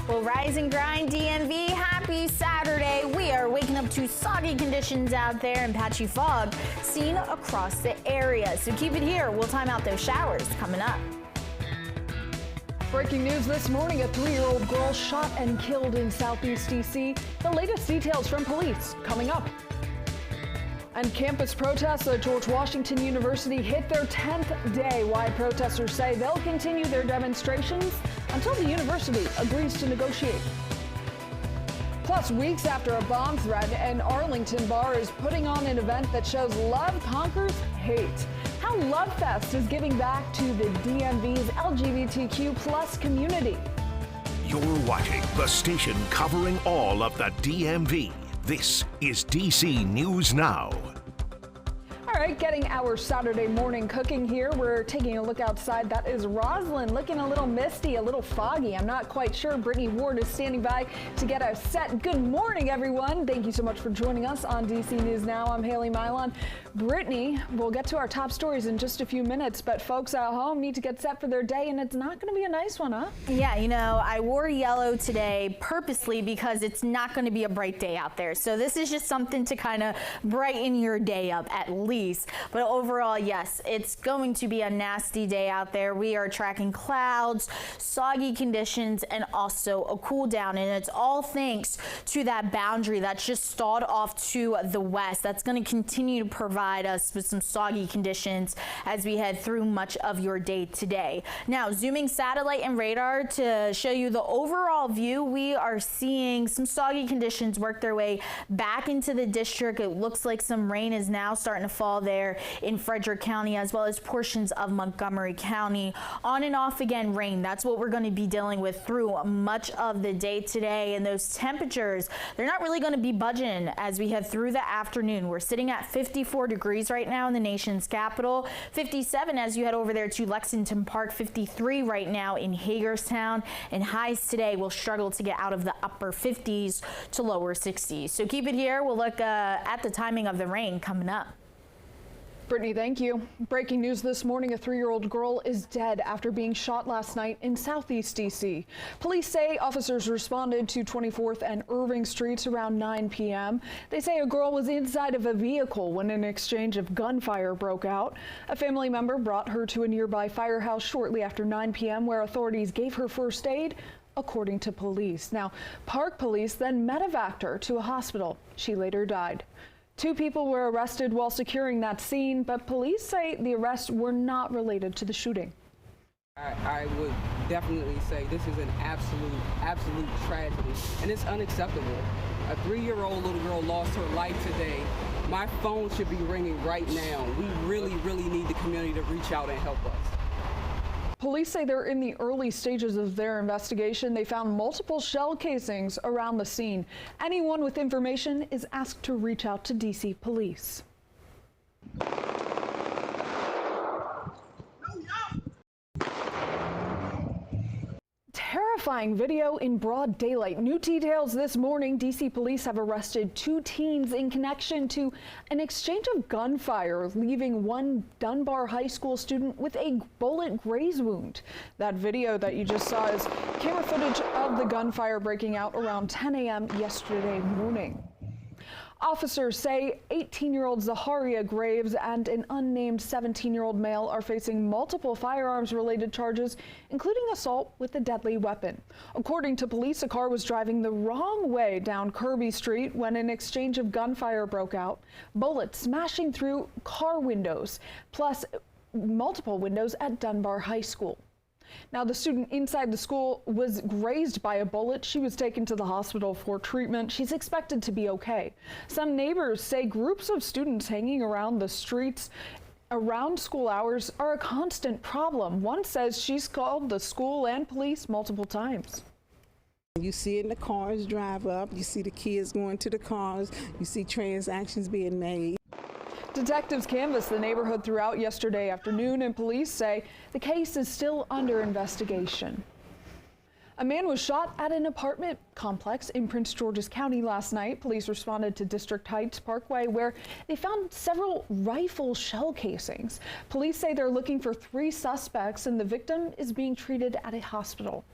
Well, rise and grind, DMV. Happy Saturday. We are waking up to soggy conditions out there and patchy fog seen across the area. So keep it here. We'll time out those showers coming up. Breaking news this morning, a 3-year-old girl shot and killed in Southeast DC. The latest details from police coming up. And campus protests at George Washington University hit their 10th day. Why protesters say they'll continue their demonstrations until the university agrees to negotiate. Plus, weeks after a bomb threat, an Arlington bar is putting on an event that shows love conquers hate. How Love Fest is giving back to the DMV's LGBTQ plus community. You're watching the station covering all of the DMV. This is DC News Now. All right, getting our Saturday morning cooking here. We're taking a look outside. That is Roslyn, looking a little misty, a little foggy. I'm not quite sure. Brittany Ward is standing by to get us set. Good morning, everyone. Thank you so much for joining us on DC News Now. I'm Haley Mylon. Brittany, we'll get to our top stories in just a few minutes, but folks at home need to get set for their day, and it's not going to be a nice one, huh? Yeah, you know, I wore yellow today purposely because it's not going to be a bright day out there. So this is just something to kind of brighten your day up at least. But overall, yes, it's going to be a nasty day out there. We are tracking clouds, soggy conditions, and also a cool down. And it's all thanks to that boundary that's just stalled off to the west. That's going to continue to provide us with some soggy conditions as we head through much of your day today. Now, zooming satellite and radar to show you the overall view, we are seeing some soggy conditions work their way back into the district. It looks like some rain is now starting to fall there in Frederick County as well as portions of Montgomery County. On and off again rain. That's what we're going to be dealing with through much of the day today. And those temperatures, they're not really going to be budging as we head through the afternoon. We're sitting at 54 degrees right now in the nation's capital, 57 as you head over there to Lexington Park, 53 right now in Hagerstown, and highs today will struggle to get out of the upper 50s to lower 60s. So keep it here. We'll look at the timing of the rain coming up. Brittany, thank you. Breaking news this morning, a 3-year-old girl is dead after being shot last night in Southeast DC. Police say officers responded to 24th and Irving Streets around 9 p.m. They say a girl was inside of a vehicle when an exchange of gunfire broke out. A family member brought her to a nearby firehouse shortly after 9 p.m. where authorities gave her first aid, according to police. Now, Park Police then medevaced her to a hospital. She later died. 2 people were arrested while securing that scene, but police say the arrests were not related to the shooting. I would definitely say this is an absolute tragedy, and it's unacceptable. A 3-year-old little girl lost her life today. My phone should be ringing right now. We really need the community to reach out and help us. Police say they're in the early stages of their investigation. They found multiple shell casings around the scene. Anyone with information is asked to reach out to DC Police. Terrifying video in broad daylight. New details this morning. DC police have arrested 2 teens in connection to an exchange of gunfire, leaving one Dunbar High School student with a bullet graze wound. That video that you just saw is camera footage of the gunfire breaking out around 10 a.m. yesterday morning. Officers say 18-year-old Zaharia Graves and an unnamed 17-year-old male are facing multiple firearms-related charges, including assault with a deadly weapon. According to police, a car was driving the wrong way down Kirby Street when an exchange of gunfire broke out, bullets smashing through car windows, plus multiple windows at Dunbar High School. Now, the student inside the school was grazed by a bullet. She was taken to the hospital for treatment. She's expected to be okay. Some neighbors say groups of students hanging around the streets around school hours are a constant problem. One says she's called the school and police multiple times. You see it in the cars drive up, you see the kids going to the cars, you see transactions being made. Detectives canvassed the neighborhood throughout yesterday afternoon, and police say the case is still under investigation. A man was shot at an apartment complex in Prince George's County last night. Police responded to District Heights Parkway, where they found several rifle shell casings. Police say they're looking for 3 suspects, and the victim is being treated at a hospital.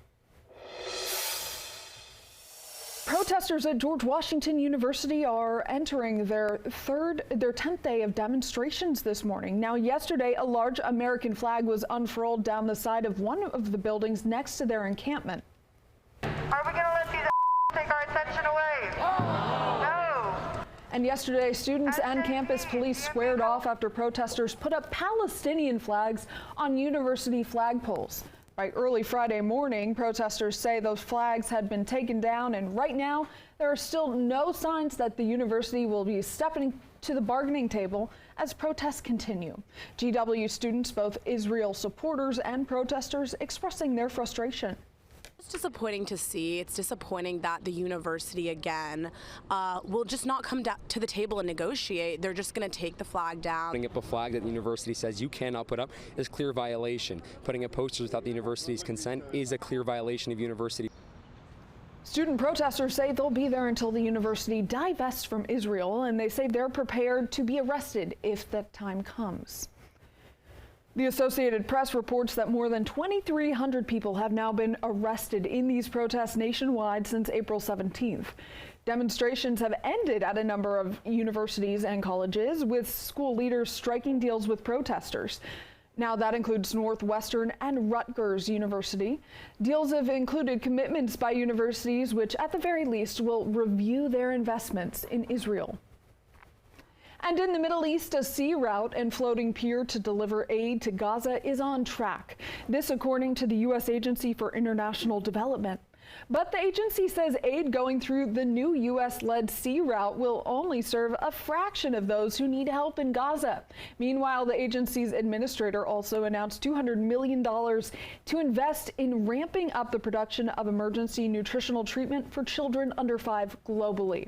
Protesters at George Washington University are entering their 10th day of demonstrations this morning. Now, yesterday, a large American flag was unfurled down the side of one of the buildings next to their encampment. Are we going to let these take our attention away? No. And yesterday, students and campus police squared off after protesters put up Palestinian flags on university flagpoles. By early Friday morning, protesters say those flags had been taken down, and right now there are still no signs that the university will be stepping to the bargaining table as protests continue. GW students, both Israel supporters and protesters, expressing their frustration. It's disappointing to see. It's disappointing that the university, again, will just not come to the table and negotiate. They're just going to take the flag down. Putting up a flag that the university says you cannot put up is clear violation. Putting up posters without the university's consent is a clear violation of university. Student protesters say they'll be there until the university divests from Israel, and they say they're prepared to be arrested if that time comes. The Associated Press reports that more than 2,300 people have now been arrested in these protests nationwide since April 17th. Demonstrations have ended at a number of universities and colleges, with school leaders striking deals with protesters. Now that includes Northwestern and Rutgers University. Deals have included commitments by universities which at the very least will review their investments in Israel. And in the Middle East, a sea route and floating pier to deliver aid to Gaza is on track. This according to the U.S. Agency for International Development. But the agency says aid going through the new U.S.-led sea route will only serve a fraction of those who need help in Gaza. Meanwhile, the agency's administrator also announced $200 million to invest in ramping up the production of emergency nutritional treatment for children under 5 globally.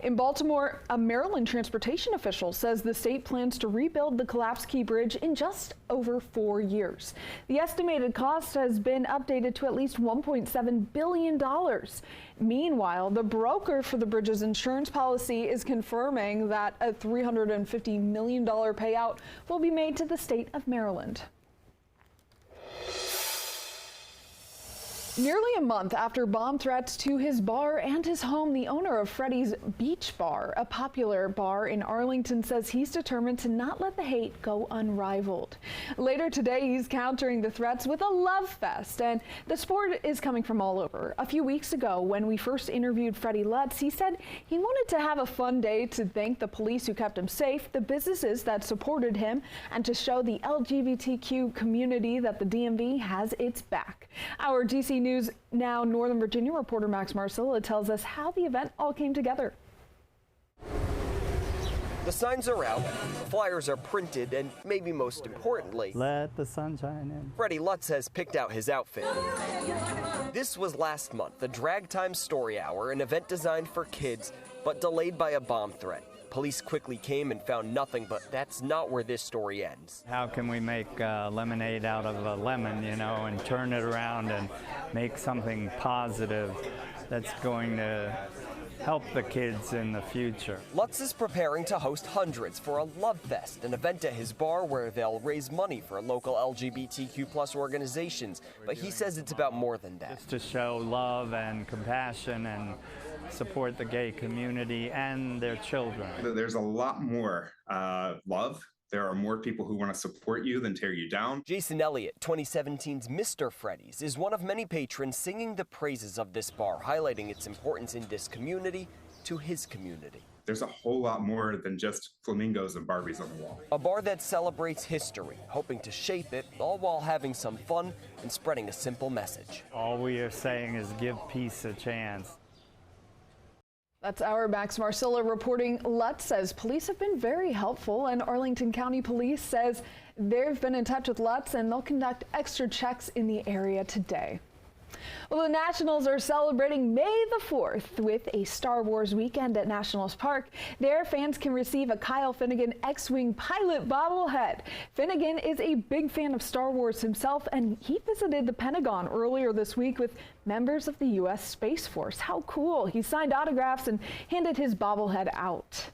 In Baltimore, a Maryland transportation official says the state plans to rebuild the collapsed Key Bridge in just over 4 years. The estimated cost has been updated to at least $1.7 billion. Meanwhile, the broker for the bridge's insurance policy is confirming that a $350 million payout will be made to the state of Maryland. Nearly a month after bomb threats to his bar and his home, the owner of Freddys Beach Bar, a popular bar in Arlington, says he's determined to not let the hate go unrivaled. Later today, he's countering the threats with a love fest, and the support is coming from all over. A few weeks ago, when we first interviewed Freddie Lutz, he said he wanted to have a fun day to thank the police who kept him safe, the businesses that supported him, and to show the LGBTQ community that the DMV has its back. Our DC News Now Northern Virginia reporter Max Marcilla tells us how the event all came together. The signs are out, flyers are printed, and maybe most importantly, let the sunshine in. Freddie Lutz has picked out his outfit. This was last month, the Drag Time Story Hour, an event designed for kids, but delayed by a bomb threat. Police quickly came and found nothing, but that's not where this story ends. How can we make lemonade out of a lemon, you know, and turn it around and make something positive that's going to help the kids in the future? Lutz is preparing to host hundreds for a Love Fest, an event at his bar where they'll raise money for local LGBTQ+ organizations. But he says it's about more than that. Just to show love and compassion and support the gay community and their children. There's a lot more love. There are more people who want to support you than tear you down. Jason Elliott, 2017's Mr. Freddys, is one of many patrons singing the praises of this bar, highlighting its importance in this community to his community. There's a whole lot more than just flamingos and Barbies on the wall. A bar that celebrates history, hoping to shape it, all while having some fun and spreading a simple message. All we are saying is give peace a chance. That's our Max Marcilla reporting. Lutz says police have been very helpful, and Arlington County Police says they've been in touch with Lutz and they'll conduct extra checks in the area today. Well, the Nationals are celebrating May the 4th with a Star Wars weekend at Nationals Park. There, fans can receive a Kyle Finnegan X-Wing pilot bobblehead. Finnegan is a big fan of Star Wars himself, and he visited the Pentagon earlier this week with members of the U.S. Space Force. How cool! He signed autographs and handed his bobblehead out.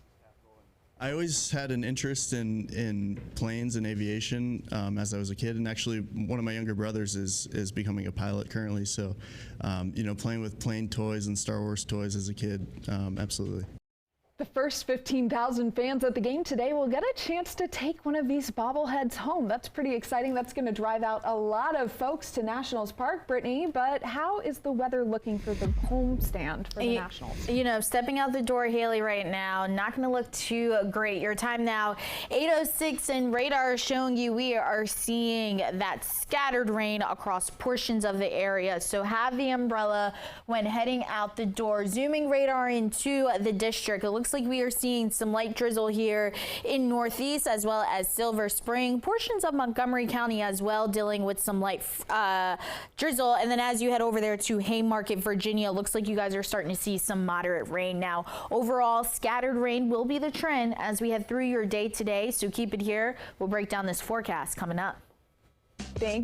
I always had an interest in planes and aviation as I was a kid, and actually one of my younger brothers is becoming a pilot currently. So, you know, playing with plane toys and Star Wars toys as a kid, absolutely. The first 15,000 fans at the game today will get a chance to take one of these bobbleheads home. That's pretty exciting. That's going to drive out a lot of folks to Nationals Park, Brittany. But how is the weather looking for the home stand for the Nationals? You know, stepping out the door, Haley, right now, not going to look too great. Your time now, 8:06, and radar is showing you we are seeing that scattered rain across portions of the area. So have the umbrella when heading out the door. Zooming radar into the district, it looks like we are seeing some light drizzle here in Northeast as well as Silver Spring, portions of Montgomery County as well, dealing with some light drizzle. And then as you head over there to Haymarket, Virginia, looks like you guys are starting to see some moderate rain now. Overall, scattered rain will be the trend as we head through your day today, so keep it here. We'll break down this forecast coming up. Thank